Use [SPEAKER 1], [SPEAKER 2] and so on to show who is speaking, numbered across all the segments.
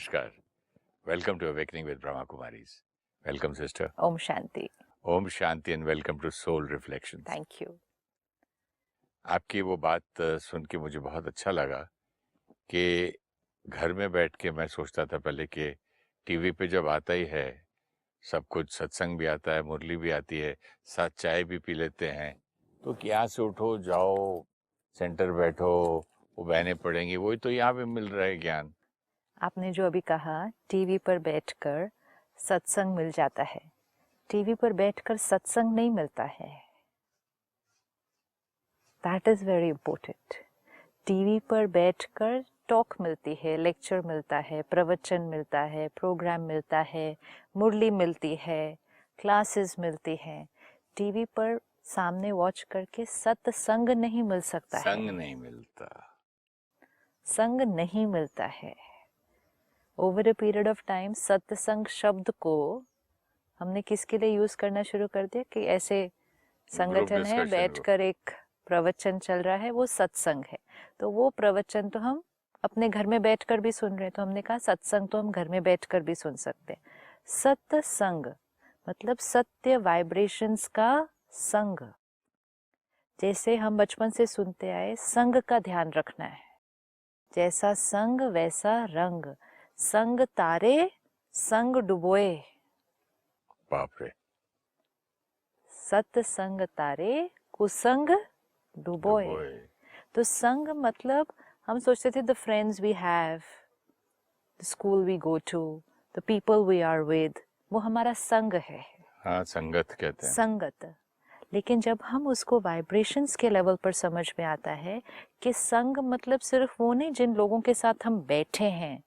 [SPEAKER 1] Namaskar. Welcome to Awakening with Brahma Kumaris. Welcome, sister.
[SPEAKER 2] Om Shanti.
[SPEAKER 1] Om Shanti and welcome to Soul Reflections.
[SPEAKER 2] Thank you.
[SPEAKER 1] आपकी वो बात सुन के मुझे बहुत अच्छा लगा कि घर में बैठ के मैं सोचता था पहले कि टीवी पे जब आता ही है सब कुछ, सत्संग भी आता है, मुरली भी आती है, साथ चाय भी पी लेते हैं, तो यहाँ से उठो जाओ सेंटर बैठो, वो बहनें पढ़ेंगी, वही तो यहाँ पे मिल रहा है ज्ञान।
[SPEAKER 2] आपने जो अभी कहा टीवी पर बैठकर सत्संग मिल जाता है, टीवी पर बैठकर सत्संग नहीं मिलता है। That is very important. TV पर बैठकर टॉक मिलती है, लेक्चर मिलता है, प्रवचन मिलता है, प्रोग्राम मिलता है, मुरली मिलती है, क्लासेस मिलती है। टीवी पर सामने वॉच करके सत्संग नहीं मिल सकता है।
[SPEAKER 1] संग नहीं मिलता,
[SPEAKER 2] संग नहीं मिलता है। Over a period of time सत्संग शब्द को हमने किसके लिए यूज करना शुरू कर दिया कि ऐसे संगठन है, बैठकर एक प्रवचन चल रहा है, वो सत्संग है। तो वो प्रवचन तो हम अपने घर में बैठकर भी सुन रहे हैं, तो हमने कहा सत्संग तो हम घर में बैठकर भी सुन सकते हैं। सत्संग मतलब सत्य वाइब्रेशंस का संग। जैसे हम बचपन से सुनते आए, संग का ध्यान रखना है, जैसा संग वैसा रंग, संग तारे संग डुबोए।
[SPEAKER 1] बाप रे।
[SPEAKER 2] सत्संग तारे कुसंग डुबोए। तो संग मतलब हम सोचते थे the friends we have, the school we go to, the people we are with, वो हमारा संग है।
[SPEAKER 1] हाँ, संगत कहते हैं।
[SPEAKER 2] संगत। लेकिन जब हम उसको वाइब्रेशंस के लेवल पर समझ में आता है कि संग मतलब सिर्फ वो नहीं जिन लोगों के साथ हम बैठे हैं,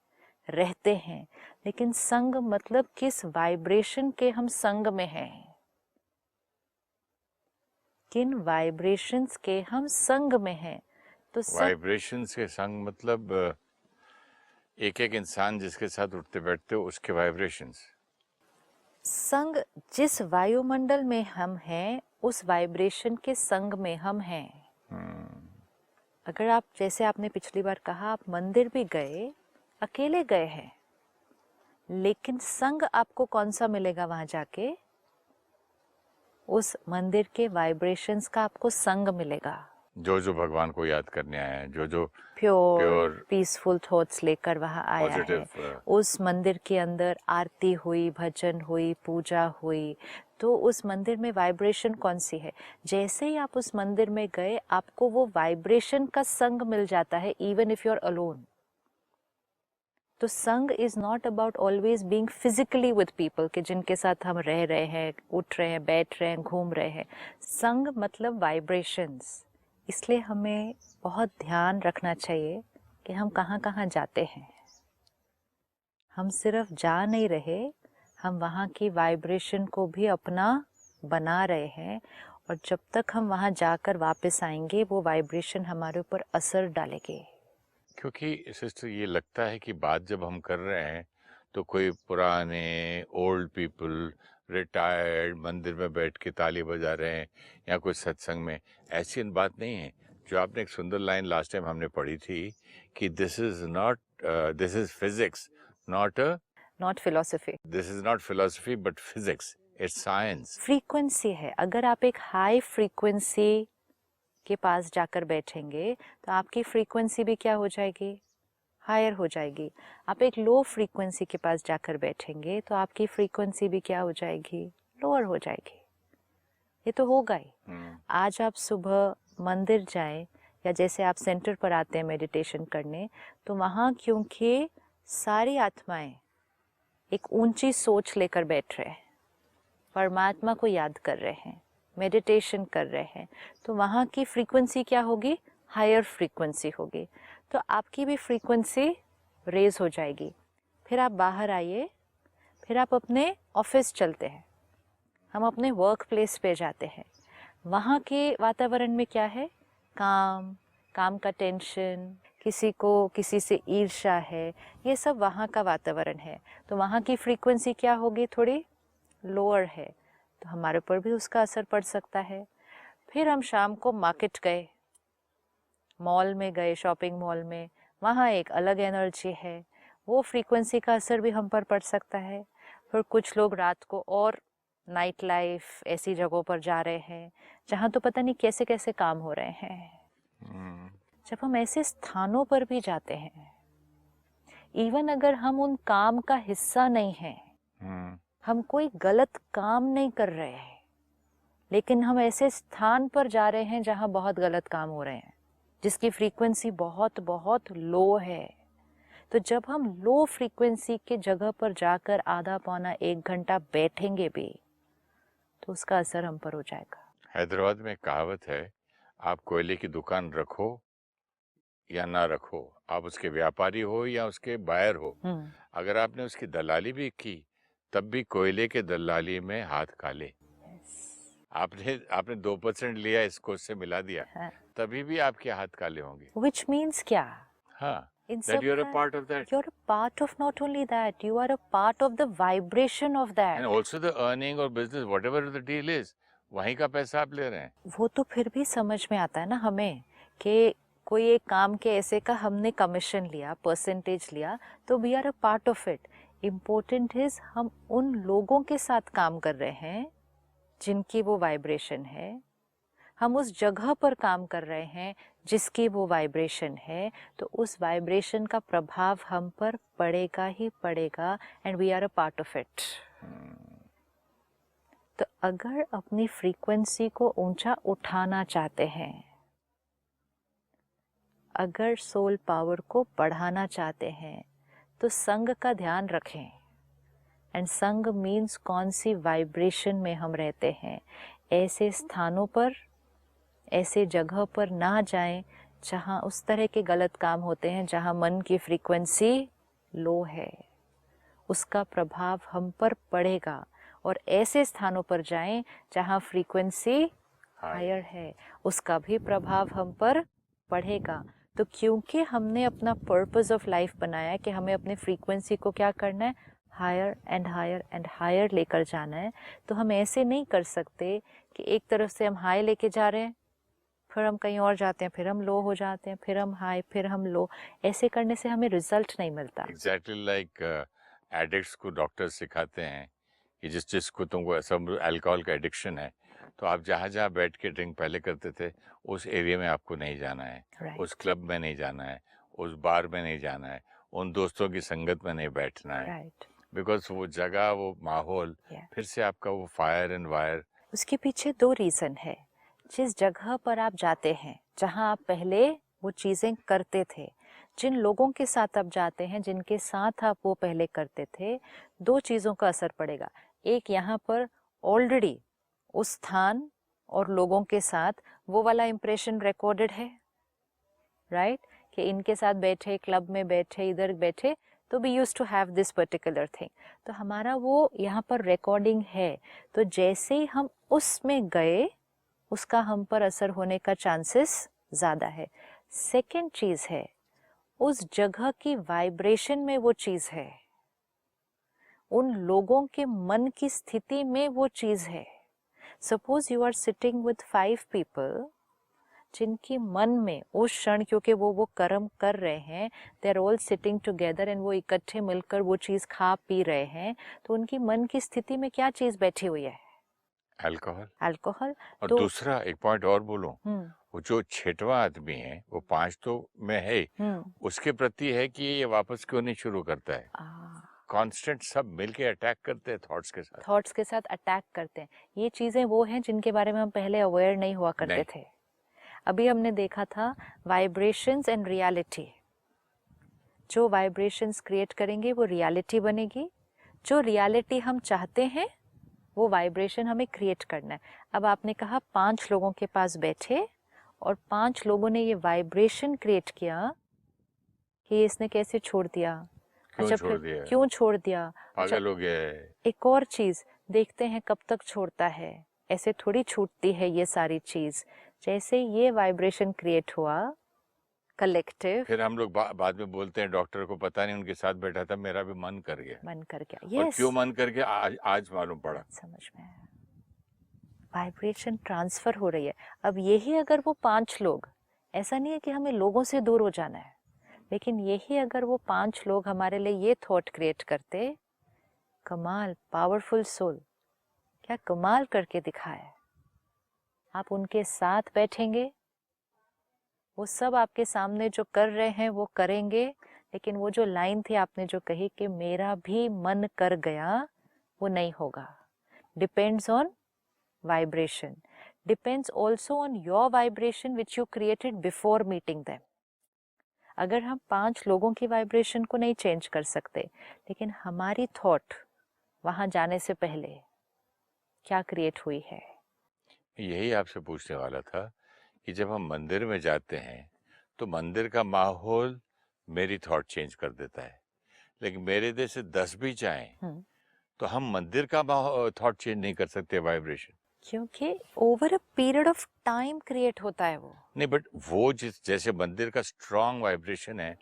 [SPEAKER 2] रहते हैं, लेकिन संग मतलब किस वाइब्रेशन के हम संग में हैं, किन वाइब्रेशंस के हम संग में हैं। तो
[SPEAKER 1] वाइब्रेशंस के संग मतलब एक एक इंसान जिसके साथ उठते बैठते हो उसके वाइब्रेशंस।
[SPEAKER 2] संग जिस वायुमंडल में हम हैं उस वाइब्रेशन के संग में हम हैं। अगर आप, जैसे आपने पिछली बार कहा, आप मंदिर भी गए, अकेले गए हैं, लेकिन संग आपको कौन सा मिलेगा वहां जाके? उस मंदिर के वाइब्रेशंस का आपको संग मिलेगा।
[SPEAKER 1] जो जो भगवान को याद करने आए हैं, जो जो
[SPEAKER 2] प्योर पीसफुल थॉट्स लेकर वहां आया है, उस मंदिर के अंदर आरती हुई, भजन हुई, पूजा हुई, तो उस मंदिर में वाइब्रेशन कौन सी है? जैसे ही आप उस मंदिर में गए, आपको वो वाइब्रेशन का संग मिल जाता है, even if you are alone. तो संग is not about always being physically with people, कि जिनके साथ हम रह रहे हैं, उठ रहे हैं, बैठ रहे हैं, घूम रहे हैं। संग मतलब वाइब्रेशंस। इसलिए हमें बहुत ध्यान रखना चाहिए कि हम कहाँ कहाँ जाते हैं। हम सिर्फ जा नहीं रहे, हम वहाँ की वाइब्रेशन को भी अपना बना रहे हैं, और जब तक हम वहाँ जाकर वापस आएंगे वो वाइब्रेशन हमारे ऊपर असर डालेंगे।
[SPEAKER 1] क्योंकि सिस्टर ये लगता है कि बात जब हम कर रहे हैं तो कोई पुराने ओल्ड पीपल रिटायर्ड मंदिर में बैठ के ताली बजा रहे हैं या कोई सत्संग में, ऐसी बात नहीं है। जो आपने एक सुंदर लाइन लास्ट टाइम हमने पढ़ी थी कि this is physics not philosophy, this is not philosophy but physics, it's science.
[SPEAKER 2] Frequency है। अगर आप एक हाई फ्रीक्वेंसी के पास जाकर बैठेंगे तो आपकी फ्रीक्वेंसी भी क्या हो जाएगी? हायर हो जाएगी। आप एक लो फ्रीक्वेंसी के पास जाकर बैठेंगे तो आपकी फ्रीक्वेंसी भी क्या हो जाएगी? लोअर हो जाएगी। ये तो होगा ही। आज आप सुबह मंदिर जाएं, या जैसे आप सेंटर पर आते हैं मेडिटेशन करने, तो वहाँ क्योंकि सारी आत्माएं एक ऊंची सोच लेकर बैठ रहे हैं, परमात्मा को याद कर रहे हैं, मेडिटेशन कर रहे हैं, तो वहाँ की फ्रीक्वेंसी क्या होगी? हायर फ्रीक्वेंसी होगी। तो आपकी भी फ्रीक्वेंसी रेज हो जाएगी। फिर आप बाहर आइए, फिर आप अपने ऑफिस चलते हैं, हम अपने वर्क प्लेस पे जाते हैं। वहाँ के वातावरण में क्या है? काम का टेंशन, किसी को किसी से ईर्ष्या है, ये सब वहाँ का वातावरण है। तो वहाँ की फ्रीक्वेंसी क्या होगी? थोड़ी लोअर है, तो हमारे ऊपर भी उसका असर पड़ सकता है। फिर हम शाम को मार्केट गए, मॉल में गए, शॉपिंग मॉल में, वहाँ एक अलग एनर्जी है, वो फ्रीक्वेंसी का असर भी हम पर पड़ सकता है। फिर कुछ लोग रात को और नाइट लाइफ ऐसी जगहों पर जा रहे हैं जहाँ तो पता नहीं कैसे कैसे काम हो रहे हैं। जब हम ऐसे स्थानों पर भी जाते हैं, इवन अगर हम उन काम का हिस्सा नहीं हैं, हम कोई गलत काम नहीं कर रहे हैं, लेकिन हम ऐसे स्थान पर जा रहे हैं जहाँ बहुत गलत काम हो रहे हैं, जिसकी फ्रीक्वेंसी बहुत बहुत लो है। तो जब हम लो फ्रीक्वेंसी के जगह पर जाकर आधा पौना 1 घंटा बैठेंगे भी, तो उसका असर हम पर हो जाएगा।
[SPEAKER 1] हैदराबाद में एक कहावत है, आप कोयले की दुकान रखो या ना रखो, आप उसके व्यापारी हो या उसके बायर हो, अगर आपने उसकी दलाली भी की तब भी कोयले के दलाली में हाथ काले। आपने 2% लिया, इसको उससे मिला दिया, तभी भी आपके हाथ काले होंगे।
[SPEAKER 2] Which means क्या?
[SPEAKER 1] हाँ,
[SPEAKER 2] In
[SPEAKER 1] that
[SPEAKER 2] some
[SPEAKER 1] you're a
[SPEAKER 2] kind,
[SPEAKER 1] part of that.
[SPEAKER 2] you're a part of not only that, you are a part of the vibration of that.
[SPEAKER 1] And also the earning or business, whatever the deal is, वहीं का पैसा आप ले रहे हैं।
[SPEAKER 2] वो तो फिर भी समझ में आता है ना हमें कि कोई एक काम के ऐसे का हमने कमीशन लिया, परसेंटेज लिया, तो we are a part of it. Important is हम उन लोगों के साथ काम कर रहे हैं जिनकी वो वाइब्रेशन है, हम उस जगह पर काम कर रहे हैं जिसकी वो वाइब्रेशन है, तो उस वाइब्रेशन का प्रभाव हम पर पड़ेगा ही पड़ेगा, and we are a part of it. तो अगर अपनी फ्रीक्वेंसी को ऊंचा उठाना चाहते हैं, अगर सोल पावर को बढ़ाना चाहते हैं, तो संग का ध्यान रखें। एंड संग मीन्स कौन सी वाइब्रेशन में हम रहते हैं। ऐसे स्थानों पर, ऐसे जगह पर ना जाएं जहां उस तरह के गलत काम होते हैं, जहां मन की फ्रीक्वेंसी लो है, उसका प्रभाव हम पर पड़ेगा। और ऐसे स्थानों पर जाएं जहां फ्रीक्वेंसी हायर है, उसका भी प्रभाव हम पर पड़ेगा। तो क्योंकि हमने अपना पर्पस ऑफ लाइफ बनाया है कि हमें अपने फ्रीक्वेंसी को क्या करना है, higher and higher and higher लेकर जाना है, तो हम ऐसे नहीं कर सकते कि एक तरफ से हम हाई लेके जा रहे हैं, फिर हम कहीं और जाते हैं, फिर हम लो हो जाते हैं, फिर हम हाई, फिर हम लो। ऐसे करने से हमें रिजल्ट नहीं मिलता।
[SPEAKER 1] एग्जैक्टली लाइक एडिक्ट्स को डॉक्टर सिखाते हैं कि जिसको तुमको सब अल्कोहल का एडिक्शन है, तो आप जहाँ जहाँ बैठ के ड्रिंक पहले करते थे, उस एरिया में आपको नहीं जाना है, उस क्लब में नहीं जाना है, उस बार में नहीं जाना है, उन दोस्तों की संगत में नहीं बैठना है, बिकॉज वो जगह, वो माहौल फिर से आपका वो फायर एंड वायर।
[SPEAKER 2] उसके पीछे 2 रीज़न है। जिस जगह पर आप जाते हैं, जहाँ आप पहले वो चीज़ें करते थे, जिन लोगों के साथ आप जाते हैं, जिनके साथ आप वो पहले करते थे, 2 चीज़ों का असर पड़ेगा। एक, यहाँ पर ऑलरेडी उस स्थान और लोगों के साथ वो वाला इम्प्रेशन रिकॉर्डेड है, राइट? कि इनके साथ बैठे, क्लब में बैठे, इधर बैठे, तो we use to have this particular thing, तो हमारा वो यहाँ पर रिकॉर्डिंग है। तो जैसे ही हम उसमें गए, उसका हम पर असर होने का चांसेस ज़्यादा है। सेकेंड चीज़ है, उस जगह की वाइब्रेशन में वो चीज़ है, उन लोगों के मन की स्थिति में वो चीज़ है। Suppose you are sitting with 5 people जिनकी मन में उस क्षण, क्योंकि वो कर्म कर रहे हैं, they are all sitting together and वो इकट्ठे मिलकर वो चीज़ खा पी रहे हैं, तो उनकी मन की स्थिति में क्या चीज़ बैठी हुई है? अल्कोहल।
[SPEAKER 1] और
[SPEAKER 2] तो
[SPEAKER 1] दूसरा एक पॉइंट और बोलूं, वो जो 6वां आदमी है, वो 5 तो में है, उसके प्रति है कि ये वापस क्यों नहीं शुरू करता है। कांस्टेंट सब मिलके अटैक करते हैं, थॉट्स के साथ
[SPEAKER 2] अटैक करते हैं। ये चीज़ें वो हैं जिनके बारे में हम पहले अवेयर नहीं हुआ करते थे। अभी हमने देखा था वाइब्रेशंस एंड रियलिटी। जो वाइब्रेशंस क्रिएट करेंगे वो रियलिटी बनेगी, जो रियलिटी हम चाहते हैं वो वाइब्रेशन हमें क्रिएट करना है। अब आपने कहा 5 लोगों के पास बैठे और 5 लोगों ने ये वाइब्रेशन क्रिएट किया कि इसने कैसे छोड़ दिया, क्यों छोड़ दिया,
[SPEAKER 1] पागल हो गया है।
[SPEAKER 2] एक और चीज देखते हैं कब तक छोड़ता है, ऐसे थोड़ी छूटती है ये सारी चीज। जैसे ये वाइब्रेशन क्रिएट हुआ कलेक्टिव,
[SPEAKER 1] फिर हम लोग बाद में बोलते हैं डॉक्टर को पता नहीं उनके साथ बैठा था, मेरा भी मन कर गया।
[SPEAKER 2] yes.
[SPEAKER 1] और क्यों मन कर गया आज मालूम पड़ा।
[SPEAKER 2] समझ में आया, वाइब्रेशन ट्रांसफर हो रही है। अब यही अगर वो 5 लोग, ऐसा नहीं है कि हमें लोगों से दूर हो जाना है, लेकिन यही अगर वो 5 लोग हमारे लिए ये थॉट क्रिएट करते, कमाल, पावरफुल सोल, क्या कमाल करके दिखाया। आप उनके साथ बैठेंगे, वो सब आपके सामने जो कर रहे हैं वो करेंगे, लेकिन वो जो लाइन थी आपने जो कही कि मेरा भी मन कर गया, वो नहीं होगा। Depends on vibration, depends also on your vibration which you created before meeting them. अगर हम 5 लोगों की वाइब्रेशन को नहीं चेंज कर सकते, लेकिन हमारी थॉट वहां जाने से पहले क्या क्रिएट हुई है।
[SPEAKER 1] यही आपसे पूछने वाला था कि जब हम मंदिर में जाते हैं तो मंदिर का माहौल मेरी थॉट चेंज कर देता है, लेकिन मेरे देश से 10 भी जाएं तो हम मंदिर का थॉट चेंज नहीं कर सकते, वाइब्रेशन।
[SPEAKER 2] क्योंकि over a period of time create होता है वो।
[SPEAKER 1] नहीं, बट वो जैसे मंदिर का स्ट्रांग वाइब्रेशन है,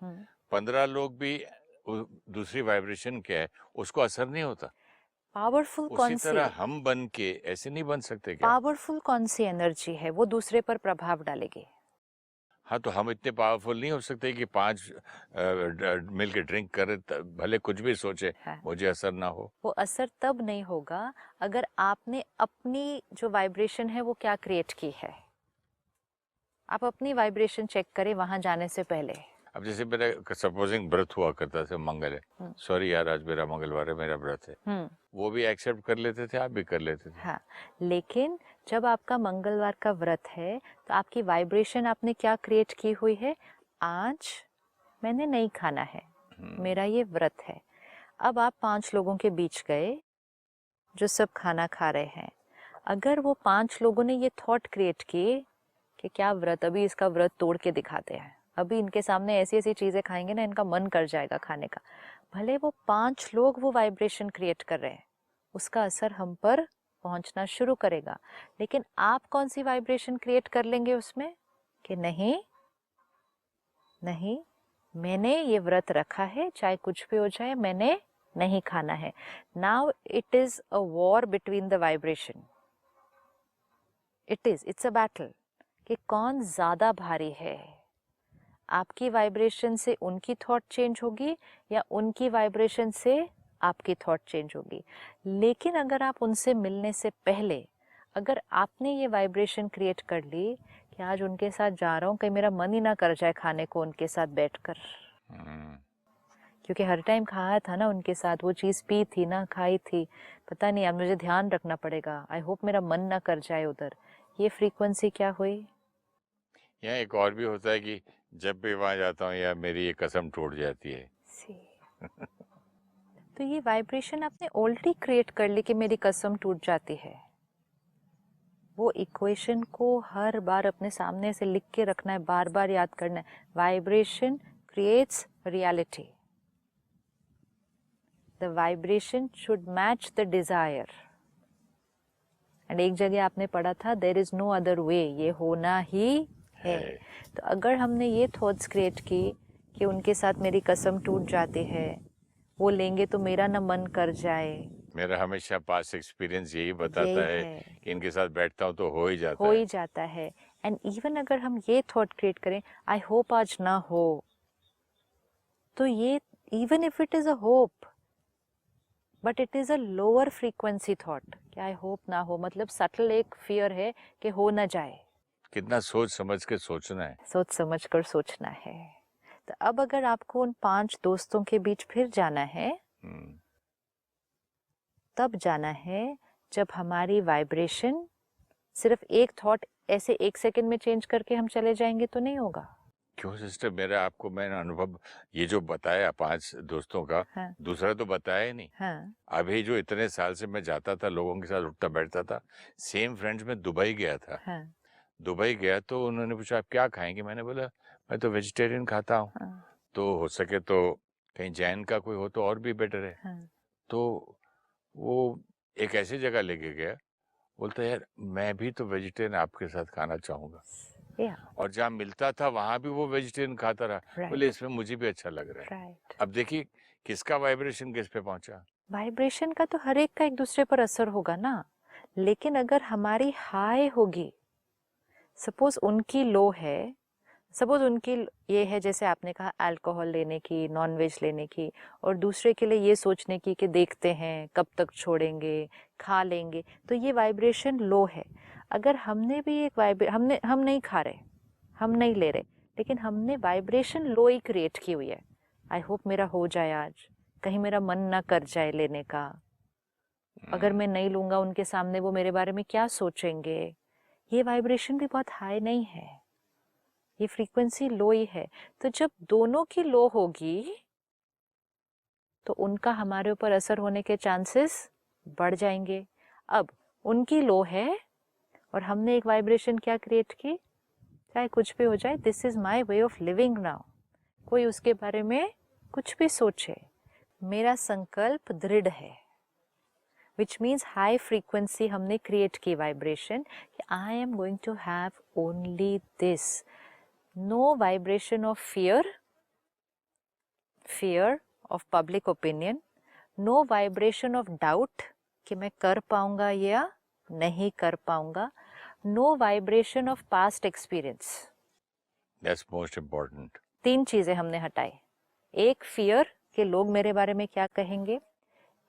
[SPEAKER 1] 15 लोग भी दूसरी वाइब्रेशन क्या है उसको असर नहीं होता।
[SPEAKER 2] पावरफुल
[SPEAKER 1] उसी
[SPEAKER 2] कौन सी,
[SPEAKER 1] तरह हम बन के ऐसे नहीं बन सकते क्या?
[SPEAKER 2] पावरफुल कौन सी एनर्जी है वो दूसरे पर प्रभाव डालेगी।
[SPEAKER 1] हाँ, तो हम इतने पावरफुल नहीं हो सकते कि 5 मिल के ड्रिंक करें, भले कुछ भी सोचे,
[SPEAKER 2] हाँ।
[SPEAKER 1] मुझे असर ना हो।
[SPEAKER 2] वो असर तब नहीं होगा अगर आपने अपनी जो वाइब्रेशन है वो क्या क्रिएट की है। आप अपनी वाइब्रेशन चेक करें वहां जाने से पहले।
[SPEAKER 1] अब जैसे मेरा सपोजिंग व्रत हुआ करता था, मंगल है, सॉरी यार आज मेरा मंगलवार है, मेरा व्रत है, वो भी एक्सेप्ट कर लेते थे, आप भी कर लेते थे।
[SPEAKER 2] हाँ, लेकिन जब आपका मंगलवार का व्रत है तो आपकी वाइब्रेशन आपने क्या क्रिएट की हुई है, आज मैंने नहीं खाना है, मेरा ये व्रत है। अब आप 5 लोगों के बीच गए जो सब खाना खा रहे हैं, अगर वो 5 लोगों ने ये थॉट क्रिएट की कि क्या व्रत, अभी इसका व्रत तोड़ के दिखाते हैं, अभी इनके सामने ऐसी ऐसी चीजें खाएंगे ना इनका मन कर जाएगा खाने का, भले वो 5 लोग वो वाइब्रेशन क्रिएट कर रहे हैं, उसका असर हम पर पहुंचना शुरू करेगा। लेकिन आप कौन सी वाइब्रेशन क्रिएट कर लेंगे उसमें कि नहीं नहीं, मैंने ये व्रत रखा है, चाहे कुछ भी हो जाए मैंने नहीं खाना है। Now it is a war between the vibration, it's a battle कि कौन ज्यादा भारी है। आपकी वाइब्रेशन से उनकी थॉट चेंज होगी या उनकी वाइब्रेशन से आपकी थॉट चेंज होगी। लेकिन अगर आप उनसे मिलने से पहले अगर आपने ये वाइब्रेशन क्रिएट कर ली कि आज उनके साथ जा रहा हूँ, कहीं मेरा मन ही ना कर जाए खाने को उनके साथ बैठकर, क्योंकि हर टाइम खाया था ना उनके साथ, वो चीज़ पी थी ना, खाई थी, पता नहीं, अब मुझे ध्यान रखना पड़ेगा, आई होप मेरा मन ना कर जाए उधर। ये फ्रीक्वेंसी क्या हुई।
[SPEAKER 1] यहाँ एक और भी होता है कि जब भी वहां जाता हूँ या मेरी ये कसम टूट जाती है।
[SPEAKER 2] तो ये वाइब्रेशन आपने ऑलरेडी क्रिएट कर ली कि मेरी कसम टूट जाती है। वो इक्वेशन को हर बार अपने सामने से लिख के रखना है, बार बार याद करना है। Vibration creates reality, the vibration should match the desire. And एक जगह आपने पढ़ा था there is no other way, ये होना ही है। तो अगर हमने ये थॉट्स क्रिएट की कि उनके साथ मेरी कसम टूट जाती है, वो लेंगे तो मेरा न मन कर जाए,
[SPEAKER 1] मेरा हमेशा पास एक्सपीरियंस यही बताता है कि इनके साथ बैठता हूँ तो हो ही जाता है।
[SPEAKER 2] एंड इवन अगर हम ये थॉट क्रिएट करें आई होप आज ना हो, तो ये even if it is a hope but it is a lower frequency thought कि आई होप ना हो, मतलब सटल एक फियर है कि हो ना जाए।
[SPEAKER 1] कितना सोच समझ के सोचना है,
[SPEAKER 2] सोच समझ कर सोचना है। तो अब अगर आपको उन 5 दोस्तों के बीच फिर जाना है, तब जाना है जब हमारी वाइब्रेशन सिर्फ एक थॉट ऐसे 1 सेकंड में चेंज करके हम चले जाएंगे तो नहीं होगा।
[SPEAKER 1] क्यों सिस्टर, मेरा आपको मैंने अनुभव ये जो बताया 5 दोस्तों का,
[SPEAKER 2] हाँ,
[SPEAKER 1] दूसरा तो बताया ही नहीं।
[SPEAKER 2] हाँ,
[SPEAKER 1] अभी जो इतने साल से मैं जाता था लोगों के साथ उठता बैठता था, सेम फ्रेंड्स में दुबई गया था।
[SPEAKER 2] हाँ,
[SPEAKER 1] दुबई गया तो उन्होंने पूछा आप क्या खाएंगे, मैंने बोला मैं तो वेजिटेरियन खाता हूँ,
[SPEAKER 2] हाँ,
[SPEAKER 1] तो हो सके तो कहीं जैन का कोई हो तो और भी बेटर है।
[SPEAKER 2] हाँ,
[SPEAKER 1] तो वो एक ऐसी जगह लेके गया, बोलता यार मैं भी तो वेजिटेरियन आपके साथ खाना चाहूंगा,
[SPEAKER 2] या
[SPEAKER 1] और जहाँ मिलता था वहां भी वो वेजिटेरियन खाता रहा।
[SPEAKER 2] राइट,
[SPEAKER 1] बोले इसमें मुझे भी अच्छा लग रहा है।
[SPEAKER 2] राइट।
[SPEAKER 1] अब देखिए किसका वाइब्रेशन किस पे पहुंचा।
[SPEAKER 2] वाइब्रेशन का तो हर एक का एक दूसरे पर असर होगा ना, लेकिन अगर हमारी हाई होगी, सपोज उनकी लो है सपोज उनकी ये है, जैसे आपने कहा, अल्कोहल लेने की, नॉन वेज लेने की, और दूसरे के लिए ये सोचने की कि देखते हैं कब तक छोड़ेंगे, खा लेंगे, तो ये वाइब्रेशन लो है। अगर हमने भी एक हम नहीं खा रहे, हम नहीं ले रहे, लेकिन हमने वाइब्रेशन लो ही क्रिएट की हुई है। आई होप मेरा हो जाए आज, कहीं मेरा मन ना कर जाए लेने का, अगर मैं नहीं लूंगा उनके सामने वो मेरे बारे में क्या सोचेंगे। ये वाइब्रेशन भी बहुत हाई नहीं है, ये फ्रीक्वेंसी लो ही है। तो जब दोनों की लो होगी तो उनका हमारे ऊपर असर होने के चांसेस बढ़ जाएंगे। अब उनकी लो है और हमने एक वाइब्रेशन क्या क्रिएट की, चाहे कुछ भी हो जाए, this is my way of living now, कोई उसके बारे में कुछ भी सोचे, मेरा संकल्प दृढ़ है, विच मीन्स हाई फ्रीक्वेंसी हमने क्रिएट की वाइब्रेशन कि I am going to have only this. No vibration of fear, fear of public opinion, no vibration of doubt कि मैं कर पाऊंगा या नहीं कर पाऊंगा, no vibration of past experience.
[SPEAKER 1] That's most important.
[SPEAKER 2] 3 चीजें हमने हटाई। एक फियर कि लोग मेरे बारे में क्या कहेंगे,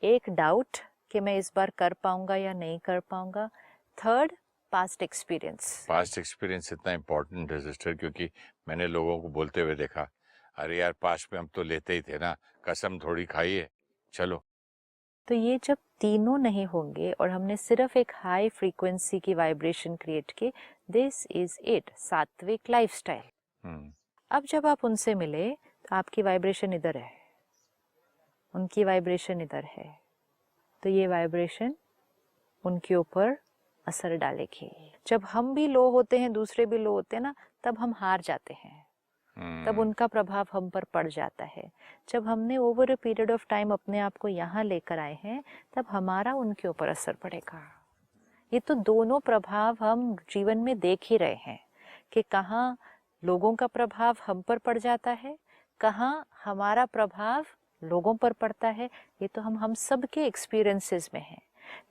[SPEAKER 2] एक डाउट कि मैं इस बार कर पाऊंगा या नहीं कर पाऊंगा, third past experience.
[SPEAKER 1] Past experience इतना इम्पोर्टेंट है सिस्टर, क्योंकि मैंने लोगों को बोलते हुए देखा, अरे यार पास्ट में हम तो लेते ही थे ना, कसम थोड़ी खाई है, चलो।
[SPEAKER 2] तो ये जब तीनों नहीं होंगे और हमने सिर्फ एक हाई फ्रीक्वेंसी की वाइब्रेशन क्रिएट की, दिस इज इट, सात्विक लाइफस्टाइल। अब जब आप उनसे मिले तो आपकी वाइब्रेशन इधर है, उनकी वाइब्रेशन इधर है, तो ये वाइब्रेशन उनके ऊपर असर डालेगी। जब हम भी लो होते हैं, दूसरे भी लो होते हैं ना, तब हम हार जाते हैं, तब उनका प्रभाव हम पर पड़ जाता है। जब हमने over a period of time अपने आप को यहाँ लेकर आए हैं, तब हमारा उनके ऊपर असर पड़ेगा। ये तो दोनों प्रभाव हम जीवन में देख ही रहे हैं कि कहाँ लोगों का प्रभाव हम पर पड़ जाता है, कहाँ हमारा प्रभाव लोगों पर पड़ता है। ये तो हम सब के एक्सपीरियंसेस में हैं।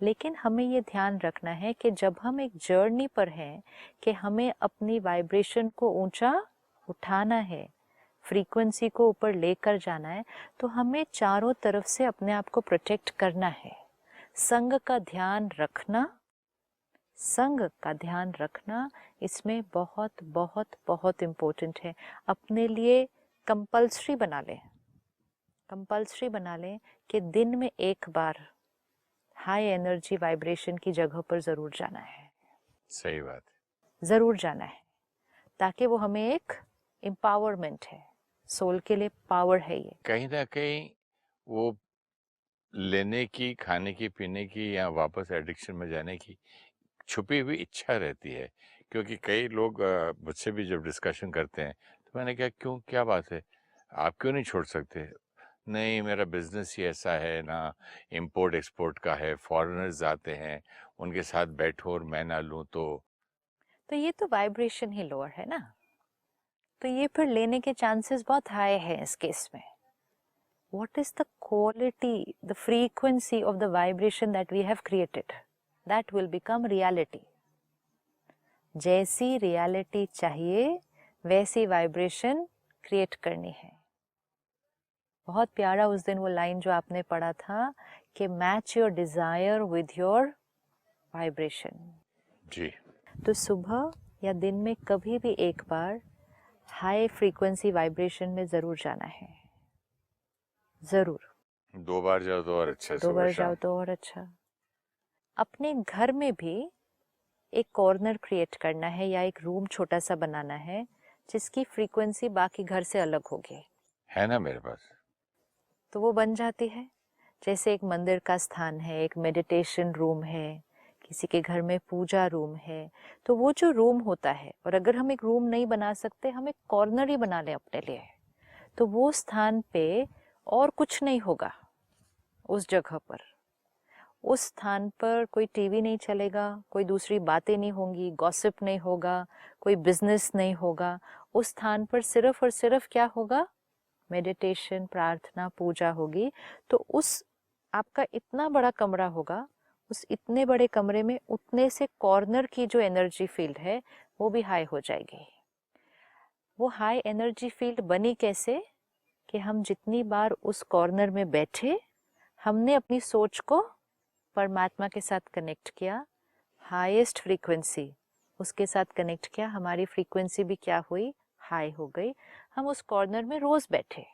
[SPEAKER 2] लेकिन हमें ये ध्यान रखना है कि जब हम एक जर्नी पर हैं कि हमें अपनी वाइब्रेशन को ऊंचा उठाना है, फ्रीक्वेंसी को ऊपर लेकर जाना है, तो हमें चारों तरफ से अपने आप को प्रोटेक्ट करना है। संग का ध्यान रखना, संग का ध्यान रखना इसमें बहुत बहुत बहुत इम्पोर्टेंट है। अपने लिए कंपल्सरी बना लें, कंपल्सरी बना लें कि दिन में एक बार हाई एनर्जी वाइब्रेशन की जगह पर जरूर जाना है।
[SPEAKER 1] सही बात है,
[SPEAKER 2] जरूर जाना है, ताकि वो हमें एक एम्पावरमेंट है, सोल के लिए पावर है ये।
[SPEAKER 1] कहीं ना कहीं वो लेने की, खाने की, पीने की या वापस एडिक्शन में जाने की छुपी हुई इच्छा रहती है। क्योंकि कई लोग मुझसे भी जब डिस्कशन करते हैं तो मैंने कहा क्यों, क्या बात है, आप क्यों नहीं छोड़ सकते? नहीं, मेरा बिजनेस ही ऐसा है ना, इंपोर्ट एक्सपोर्ट का है, फॉरेनर्स आते हैं, उनके साथ बैठो और मैं ना लूं
[SPEAKER 2] तो ये तो वाइब्रेशन ही लोअर है ना, तो ये फिर लेने के चांसेस बहुत हाई है इस केस में। What is the quality, the frequency of the vibration that we have created? That will become reality. जैसी रियलिटी चाहिए वैसी वाइब्रेशन क्रिएट करनी है। बहुत प्यारा उस दिन वो लाइन जो आपने पढ़ा था कि match your desire with your vibration.
[SPEAKER 1] जी।
[SPEAKER 2] तो सुबह या दिन में कभी भी एक बार हाई फ्रीक्वेंसी वाइब्रेशन में जरूर जाना है, जरूर।
[SPEAKER 1] 2 बार जाओ तो और अच्छा,
[SPEAKER 2] 2
[SPEAKER 1] सुबह
[SPEAKER 2] बार
[SPEAKER 1] शाम।
[SPEAKER 2] जाओ तो और अच्छा। अपने घर में भी एक कॉर्नर क्रिएट करना है या एक रूम छोटा सा बनाना है जिसकी फ्रीक्वेंसी बाकी घर से अलग होगी।
[SPEAKER 1] है ना मेरे पास।
[SPEAKER 2] तो वो बन जाती है। जैसे एक मंदिर का स्थान है, एक मेडिटेशन रूम है, किसी के घर में पूजा रूम है, तो वो जो रूम होता है, और अगर हम एक रूम नहीं बना सकते, हम एक कॉर्नर ही बना लें अपने लिए, तो वो स्थान पे और कुछ नहीं होगा। उस जगह पर, उस स्थान पर कोई टीवी नहीं चलेगा, कोई दूसरी बातें नहीं होंगी, गॉसिप नहीं होगा, कोई बिजनेस नहीं होगा। उस स्थान पर सिर्फ और सिर्फ क्या होगा? मेडिटेशन, प्रार्थना, पूजा होगी। तो उस आपका इतना बड़ा कमरा होगा, उस इतने बड़े कमरे में उतने से कॉर्नर की जो एनर्जी फील्ड है वो भी हाई हो जाएगी। वो हाई एनर्जी फील्ड बनी कैसे कि हम जितनी बार उस कॉर्नर में बैठे, हमने अपनी सोच को परमात्मा के साथ कनेक्ट किया, हाईएस्ट फ्रीक्वेंसी उसके साथ कनेक्ट किया, हमारी फ्रीक्वेंसी भी क्या हुई, हाई हो गई। हम उस कॉर्नर में रोज बैठे,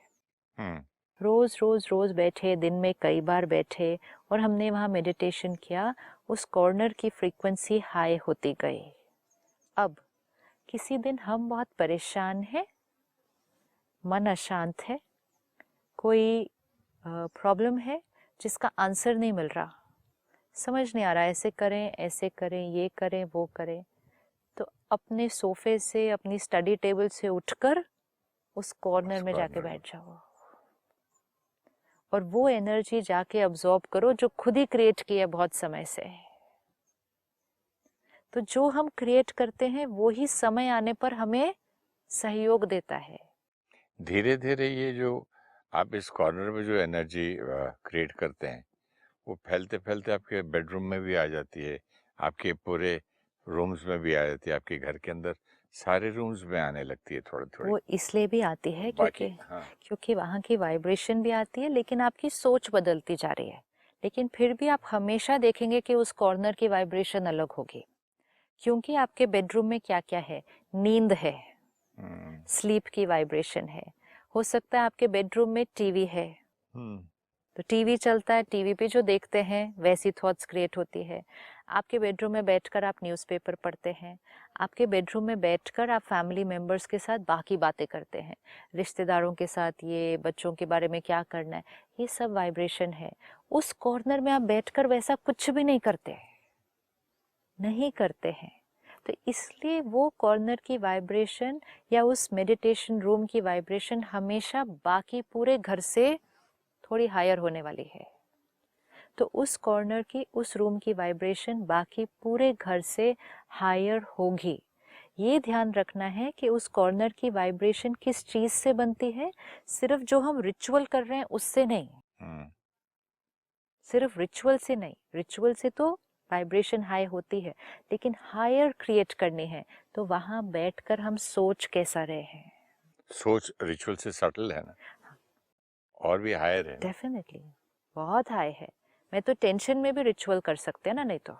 [SPEAKER 2] रोज रोज रोज बैठे, दिन में कई बार बैठे और हमने वहाँ मेडिटेशन किया, उस कॉर्नर की फ्रीक्वेंसी हाई होती गई। अब किसी दिन हम बहुत परेशान हैं, मन अशांत है, कोई प्रॉब्लम है जिसका आंसर नहीं मिल रहा, समझ नहीं आ रहा, ऐसे करें ऐसे करें, ये करें वो करें, तो अपने सोफे से, अपनी स्टडी टेबल से उठकर उस कॉर्नर में जाके बैठ जाओ और वो एनर्जी जाके अब्सॉर्ब करो जो खुद ही क्रिएट की है बहुत समय से। तो जो हम क्रिएट करते हैं वो ही समय आने पर हमें सहयोग देता है।
[SPEAKER 1] धीरे धीरे ये जो आप इस कॉर्नर में जो एनर्जी क्रिएट करते हैं वो फैलते फैलते आपके बेडरूम में भी आ जाती है, आपके पूरे रूम्स में भी आ जाती है, आपके घर के अंदर सारे रूम्स में आने लगती है थोड़ी थोड़ी।
[SPEAKER 2] वो इसलिए भी आती है
[SPEAKER 1] बाकी
[SPEAKER 2] क्योंकि वहाँ की वाइब्रेशन भी आती है, लेकिन आपकी सोच बदलती जा रही है। लेकिन फिर भी आप हमेशा देखेंगे कि उस कॉर्नर की वाइब्रेशन अलग होगी, क्योंकि आपके बेडरूम में क्या क्या है, नींद है, स्लीप की वाइब्रेशन है, हो सकता है आपके बेडरूम में टीवी है, तो टीवी चलता है, टीवी पे जो देखते हैं वैसी थॉट्स क्रिएट होती है। आपके बेडरूम में बैठकर आप न्यूज़पेपर पढ़ते हैं, आपके बेडरूम में बैठकर आप फैमिली मेंबर्स के साथ बाकी बातें करते हैं, रिश्तेदारों के साथ, ये बच्चों के बारे में क्या करना है, ये सब वाइब्रेशन है। उस कॉर्नर में आप बैठकर वैसा कुछ भी नहीं करते, नहीं करते हैं। तो इसलिए वो कॉर्नर की वाइब्रेशन या उस मेडिटेशन रूम की वाइब्रेशन हमेशा बाकी पूरे घर से थोड़ी हायर होने वाली है। तो उस कॉर्नर की, उस रूम की वाइब्रेशन बाकी पूरे घर से हायर होगी। ये ध्यान रखना है कि उस कॉर्नर की वाइब्रेशन किस चीज से बनती है, सिर्फ जो हम रिचुअल कर रहे हैं उससे नहीं, सिर्फ रिचुअल से नहीं, रिचुअल से तो वाइब्रेशन हाई होती है, लेकिन हायर क्रिएट करनी है तो वहां बैठकर हम सोच कैसा रहे हैं।
[SPEAKER 1] सोच रिचुअल से सटल है ना, और भी हायर है।
[SPEAKER 2] डेफिनेटली बहुत हाई है। मैं तो टेंशन में भी रिचुअल कर सकते हैं ना, नहीं तो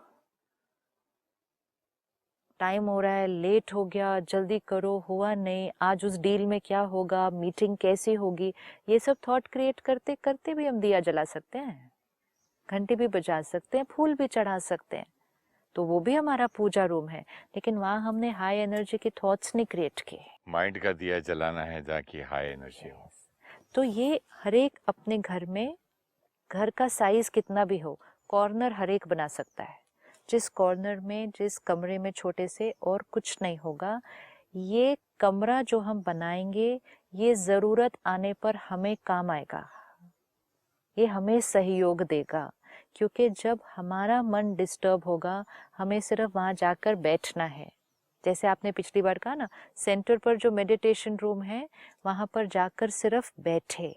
[SPEAKER 2] टाइम हो रहा है, लेट हो गया, जल्दी करो, हुआ नहीं, आज उस डील में क्या होगा, मीटिंग कैसी होगी, ये सब थॉट क्रिएट करते करते भी हम दिया जला सकते हैं, घंटी भी बजा सकते हैं, फूल भी चढ़ा सकते हैं, तो वो भी हमारा पूजा रूम है। लेकिन वहां हमने हाई एनर्जी के थॉट्स नहीं क्रिएट किए।
[SPEAKER 1] माइंड का दिया जलाना है जहाँ की हाई एनर्जी हो।
[SPEAKER 2] तो ये हर एक अपने घर में, घर का साइज कितना भी हो, कॉर्नर हर एक बना सकता है। जिस कॉर्नर में, जिस कमरे में छोटे से और कुछ नहीं होगा, ये कमरा जो हम बनाएंगे ये जरूरत आने पर हमें काम आएगा, ये हमें सहयोग देगा। क्योंकि जब हमारा मन डिस्टर्ब होगा, हमें सिर्फ वहां जाकर बैठना है। जैसे आपने पिछली बार कहा ना, सेंटर पर जो मेडिटेशन रूम है वहां पर जाकर सिर्फ बैठे,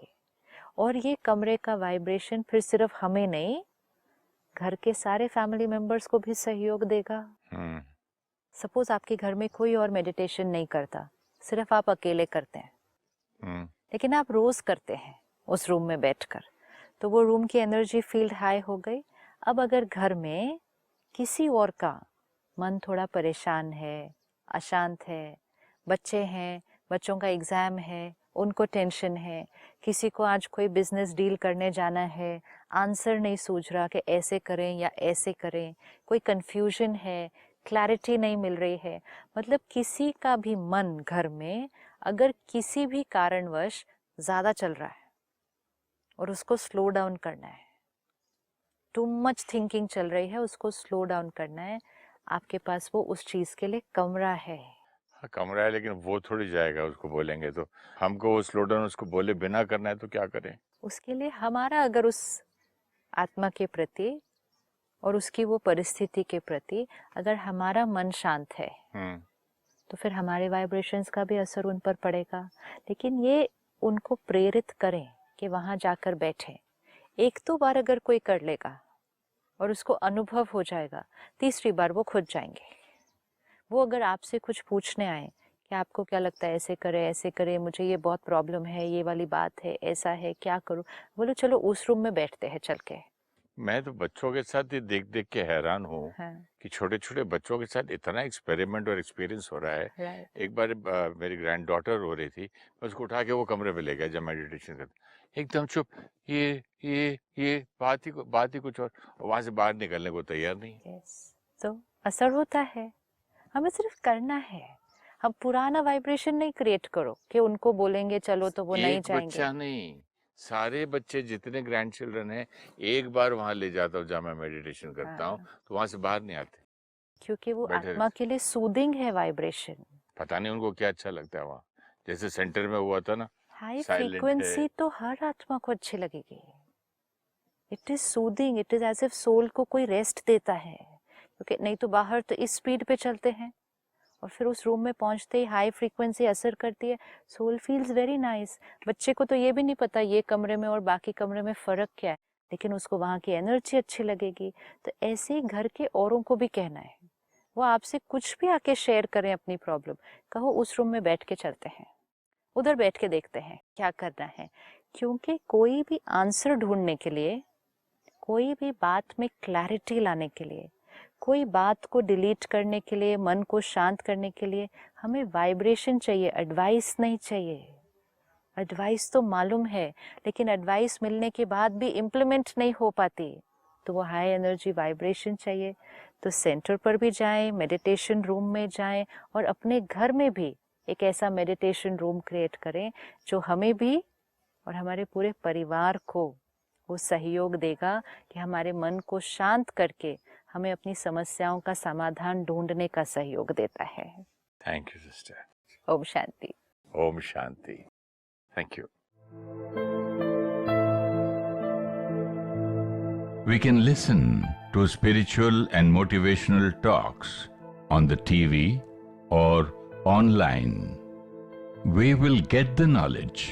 [SPEAKER 2] और ये कमरे का वाइब्रेशन फिर सिर्फ हमें नहीं, घर के सारे फैमिली मेंबर्स को भी सहयोग देगा। सपोज आपके घर में कोई और मेडिटेशन नहीं करता, सिर्फ आप अकेले करते हैं, लेकिन आप रोज करते हैं उस रूम में बैठकर, तो वो रूम की एनर्जी फील्ड हाई हो गई। अब अगर घर में किसी और का मन थोड़ा परेशान है, अशांत है, बच्चे हैं, बच्चों का एग्जाम है, उनको टेंशन है, किसी को आज कोई बिजनेस डील करने जाना है, आंसर नहीं सूझ रहा कि ऐसे करें या ऐसे करें, कोई कंफ्यूजन है, क्लैरिटी नहीं मिल रही है, मतलब किसी का भी मन घर में अगर किसी भी कारणवश ज़्यादा चल रहा है और उसको स्लो डाउन करना है, टू मच थिंकिंग चल रही है, उसको स्लो डाउन करना है, आपके पास वो उस चीज़ के लिए कमरा है।
[SPEAKER 1] कमरा है, लेकिन वो थोड़ी जाएगा, उसको बोलेंगे तो हमको वो स्लो डाउन उसको बोले बिना करना है तो क्या करें।
[SPEAKER 2] उसके लिए हमारा अगर उस आत्मा के प्रति और उसकी वो परिस्थिति के प्रति अगर हमारा मन शांत है तो फिर हमारे वाइब्रेशंस का भी असर उन पर पड़ेगा। लेकिन ये उनको प्रेरित करें कि वहाँ जाकर बैठें। एक दो बार अगर कोई कर लेगा और उसको अनुभव हो जाएगा, तीसरी बार वो खुद जाएंगे। वो अगर आपसे कुछ पूछने आए कि आपको क्या लगता है ऐसे करे, मुझे ये बहुत प्रॉब्लम है, ये वाली बात है, ऐसा है, क्या करूं? बोलो चलो उस रूम में बैठते हैं चल के।
[SPEAKER 1] मैं तो बच्चों के साथ ये देख देख के हैरान हूँ
[SPEAKER 2] हाँ,
[SPEAKER 1] कि छोटे छोटे बच्चों के साथ इतना एक्सपेरिमेंट और एक्सपीरियंस हो रहा है।
[SPEAKER 2] राइट।
[SPEAKER 1] एक बार मेरी ग्रैंड डॉटर रो रही थी, मैं उसको उठा के वो कमरे में ले गया जब मेडिटेशन करता, एकदम चुप, ये बात ही कुछ और वहां से बाहर निकलने को तैयार नहीं।
[SPEAKER 2] यस, तो असर होता है, हमें सिर्फ करना है। हम पुराना वाइब्रेशन नहीं क्रिएट करो कि उनको बोलेंगे चलो तो वो नहीं
[SPEAKER 1] एक
[SPEAKER 2] जाएंगे।
[SPEAKER 1] बच्चा नहीं, सारे बच्चे जितने ग्रैंड चिल्ड्रन हैं, एक बार वहां ले जाता हूँ जहाँ मैं मेडिटेशन करता हूँ,
[SPEAKER 2] हाँ,
[SPEAKER 1] तो वहां से बाहर नहीं आते,
[SPEAKER 2] क्योंकि वो
[SPEAKER 1] बैठे
[SPEAKER 2] आत्मा
[SPEAKER 1] रहते।
[SPEAKER 2] के लिए सूदिंग है वाइब्रेशन।
[SPEAKER 1] पता नहीं उनको क्या अच्छा लगता है वहाँ, जैसे सेंटर में हुआ था ना,
[SPEAKER 2] हाई
[SPEAKER 1] साइलेंट है।
[SPEAKER 2] फ्रीक्वेंसी तो हर आत्मा को अच्छी लगेगी। It is soothing, it is as if soul को कोई रेस्ट देता है, क्योंकि नहीं तो बाहर तो इस स्पीड पे चलते हैं और फिर उस रूम में पहुंचते ही हाई फ्रीक्वेंसी असर करती है, सोल फील्स वेरी नाइस। बच्चे को तो ये भी नहीं पता ये कमरे में और बाकी कमरे में फर्क क्या है, लेकिन उसको वहाँ की एनर्जी अच्छी लगेगी। तो ऐसे ही घर के औरों को भी कहना है, वो आपसे कुछ भी आके शेयर करें अपनी प्रॉब्लम, कहो उस रूम में बैठ के चलते हैं, उधर बैठ के देखते हैं क्या करना है। क्योंकि कोई भी आंसर ढूंढने के लिए, कोई भी बात में क्लैरिटी लाने के लिए, कोई बात को डिलीट करने के लिए, मन को शांत करने के लिए हमें वाइब्रेशन चाहिए, एडवाइस नहीं चाहिए। एडवाइस तो मालूम है, लेकिन एडवाइस मिलने के बाद भी इम्प्लीमेंट नहीं हो पाती, तो वो हाई एनर्जी वाइब्रेशन चाहिए। तो सेंटर पर भी जाएं, मेडिटेशन रूम में जाएं और अपने घर में भी एक ऐसा मेडिटेशन रूम क्रिएट करें जो हमें भी और हमारे पूरे परिवार को वो सहयोग देगा कि हमारे मन को शांत करके हमें अपनी समस्याओं का समाधान ढूंढने का सहयोग देता है।
[SPEAKER 1] Thank you sister.
[SPEAKER 2] ओम शांति।
[SPEAKER 1] ओम शांति। Thank you.
[SPEAKER 3] We can listen to spiritual and motivational talks on the TV or online. We will get the knowledge.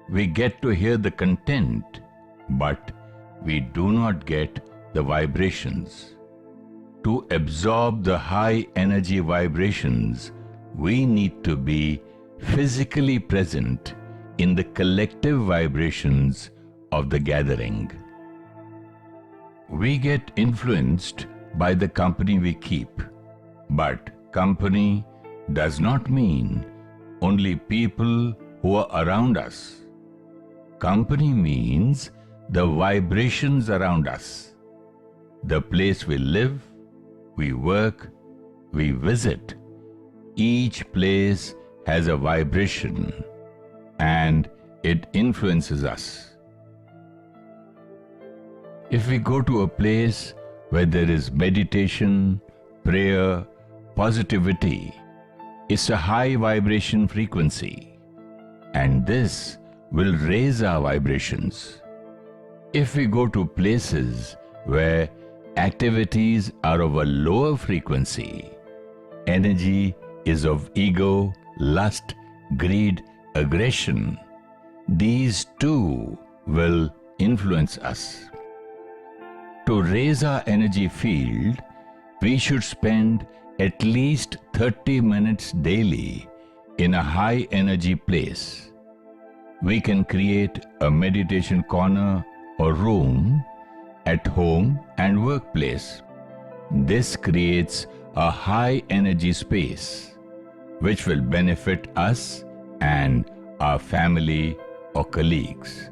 [SPEAKER 3] We get to hear the content, but we do not get the vibrations. To absorb the high energy vibrations, we need to be physically present in the collective vibrations of the gathering. We get influenced by the company we keep, but company does not mean only people who are around us. Company means the vibrations around us. The place we live, we work, we visit. Each place has a vibration and it influences us. If we go to a place where there is meditation, prayer, positivity, it's a high vibration frequency, and this will raise our vibrations. If we go to places where activities are of a lower frequency, energy is of ego, lust, greed, aggression, these too will influence us. To raise our energy field, we should spend at least 30 minutes daily in a high energy place. We can create a meditation corner or room at home and workplace. This creates a high energy space which will benefit us and our family or colleagues.